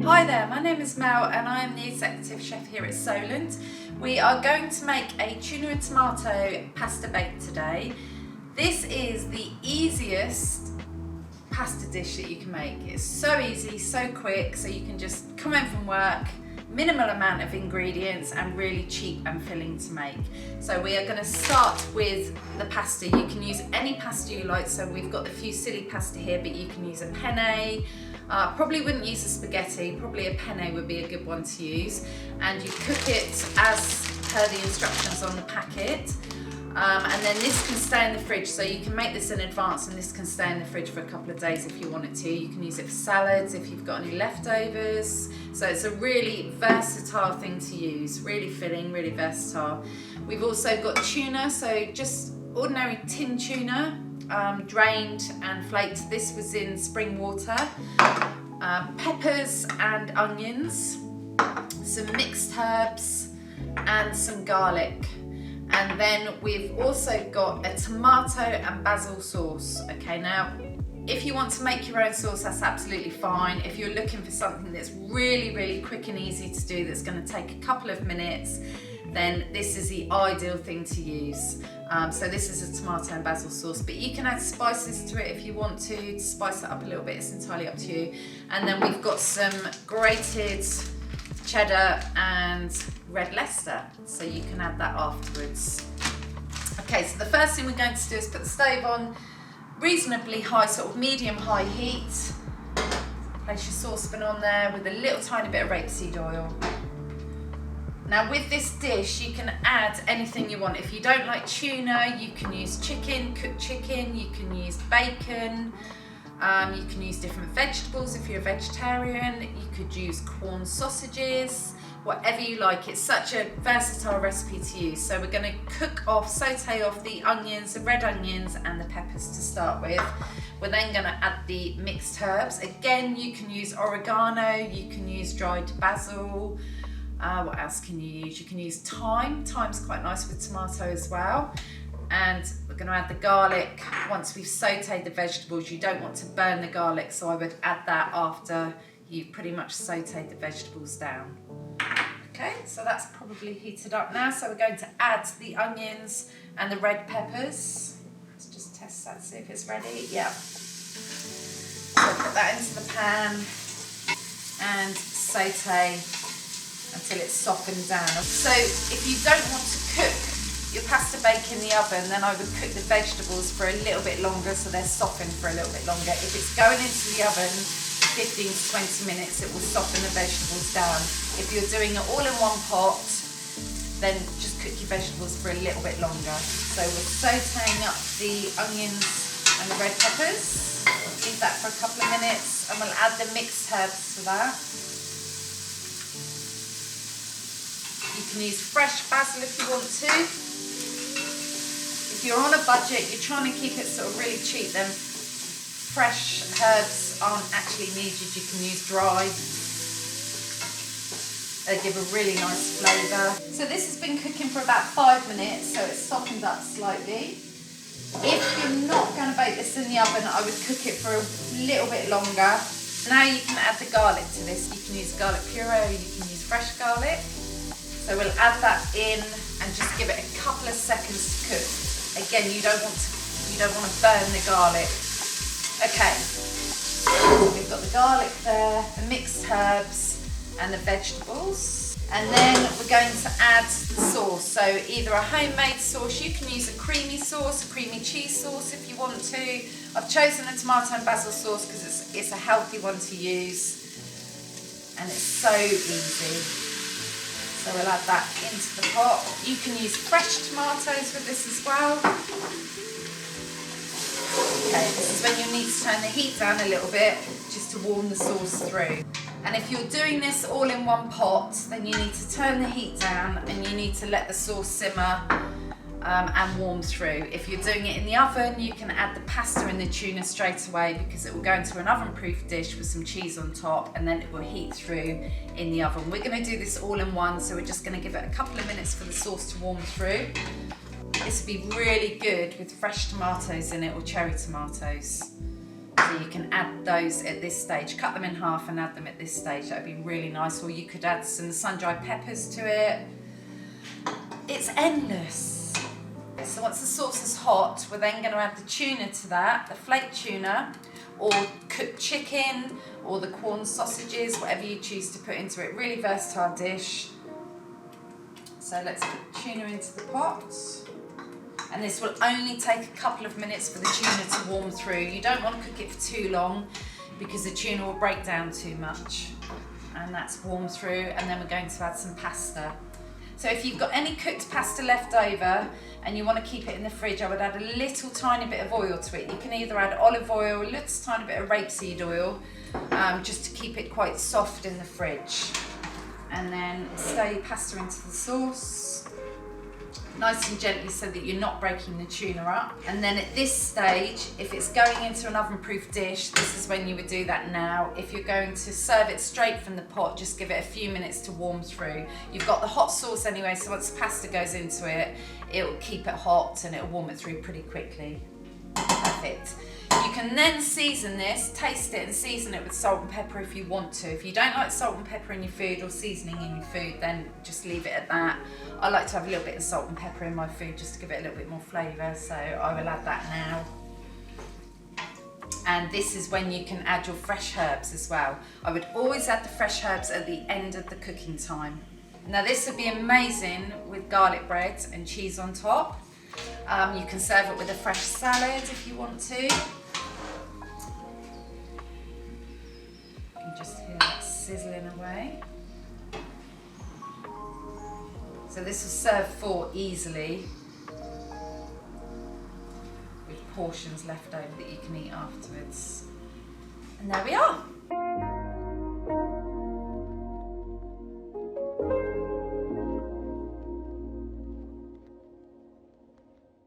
Hi there, my name is Mel and I am the executive chef here at Solent. We are going to make a tuna and tomato pasta bake today. This is the easiest pasta dish that you can make. It's so easy, so quick, so you can just come home from work, minimal amount of ingredients and really cheap and filling to make. So we are going to start with the pasta. You can use any pasta you like, so we've got the fusilli pasta here, but you can use a penne. Probably wouldn't use a spaghetti, probably a penne would be a good one to use. And you cook it as per the instructions on the packet. And then this can stay in the fridge, so you can make this in advance and this can stay in the fridge for a couple of days if you want it to. You can use it for salads if you've got any leftovers. So it's a really versatile thing to use, really filling, really versatile. We've also got tuna, so just ordinary tin tuna, drained and flaked. This was in spring water. Peppers and onions, some mixed herbs and some garlic. And then we've also got a tomato and basil sauce. Okay, now if you want to make your own sauce, that's absolutely fine. If you're looking for something that's really, really quick and easy to do, that's going to take a couple of minutes, then this is the ideal thing to use. So this is a tomato and basil sauce, but you can add spices to it if you want to spice it up a little bit. It's entirely up to you. And then we've got some grated cheddar and red Leicester, so you can add that afterwards. Okay, so the first thing we're going to do is put the stove on reasonably high, sort of medium-high heat. Place your saucepan on there with a little tiny bit of rapeseed oil. Now with this dish, you can add anything you want. If you don't like tuna, you can use chicken, cooked chicken, you can use bacon, you can use different vegetables if you're a vegetarian, you could use corn sausages, whatever you like. It's such a versatile recipe to use. So we're going to saute off the onions, the red onions and the peppers to start with. We're then going to add the mixed herbs. Again, you can use oregano, you can use dried basil. What else can you use? You can use thyme. Thyme's quite nice with tomato as well. And we're going to add the garlic once we've sauteed the vegetables. You don't want to burn the garlic, so I would add that after you've pretty much sauteed the vegetables down. Okay, so that's probably heated up now. So we're going to add the onions and the red peppers. Let's just test that, see if it's ready. Yeah. So put that into the pan and saute until it's softened down. So if you don't want to cook your pasta bake in the oven, then I would cook the vegetables for a little bit longer so they're softened for a little bit longer. If it's going into the oven 15 to 20 minutes, it will soften the vegetables down. If you're doing it all in one pot, then just cook your vegetables for a little bit longer. So we're sauteing up the onions and the red peppers. Leave that for a couple of minutes and we'll add the mixed herbs to that. You can use fresh basil if you want to. If you're on a budget, you're trying to keep it sort of really cheap, then fresh herbs aren't actually needed. You can use dry. They give a really nice flavour. So this has been cooking for about 5 minutes, so it's softened up slightly. If you're not going to bake this in the oven, I would cook it for a little bit longer. Now you can add the garlic to this. You can use garlic puree or you can use fresh garlic. So we'll add that in and just give it a couple of seconds to cook. Again, you don't want to burn the garlic. Okay, so we've got the garlic there, the mixed herbs and the vegetables. And then we're going to add the sauce. So either a homemade sauce, you can use a creamy sauce, a creamy cheese sauce if you want to. I've chosen a tomato and basil sauce because it's a healthy one to use. And it's so easy. So we'll add that into the pot. You can use fresh tomatoes with this as well. Okay, this is when you need to turn the heat down a little bit just to warm the sauce through. And if you're doing this all in one pot, then you need to turn the heat down and you need to let the sauce simmer and warm through. If you're doing it in the oven, you can add the pasta and the tuna straight away because it will go into an oven-proof dish with some cheese on top and then it will heat through in the oven. We're going to do this all in one, so we're just going to give it a couple of minutes for the sauce to warm through. This would be really good with fresh tomatoes in it or cherry tomatoes. So you can add those at this stage, cut them in half and add them at this stage. That would be really nice. Or you could add some sun-dried peppers to it. It's endless. So once the sauce is hot, we're then going to add the tuna to that, the flaked tuna, or cooked chicken, or the corn sausages, whatever you choose to put into it. Really versatile dish. So let's put tuna into the pot. And this will only take a couple of minutes for the tuna to warm through. You don't want to cook it for too long because the tuna will break down too much. And that's warmed through, and then we're going to add some pasta. So if you've got any cooked pasta left over and you want to keep it in the fridge, I would add a little tiny bit of oil to it. You can either add olive oil, a little tiny bit of rapeseed oil, just to keep it quite soft in the fridge. And then stir your pasta into the sauce. Nice and gently so that you're not breaking the tuna up. And then at this stage, if it's going into an oven-proof dish, this is when you would do that now. If you're going to serve it straight from the pot, just give it a few minutes to warm through. You've got the hot sauce anyway, so once the pasta goes into it, it'll keep it hot and it'll warm it through pretty quickly. Perfect. You can then season this, taste it and season it with salt and pepper if you want to. If you don't like salt and pepper in your food or seasoning in your food, then just leave it at that. I like to have a little bit of salt and pepper in my food just to give it a little bit more flavour, so I will add that now. And this is when you can add your fresh herbs as well. I would always add the fresh herbs at the end of the cooking time. Now this would be amazing with garlic bread and cheese on top. You can serve it with a fresh salad if you want to. You can just hear that sizzling away. So this will serve 4 easily with portions left over that you can eat afterwards. And there we are.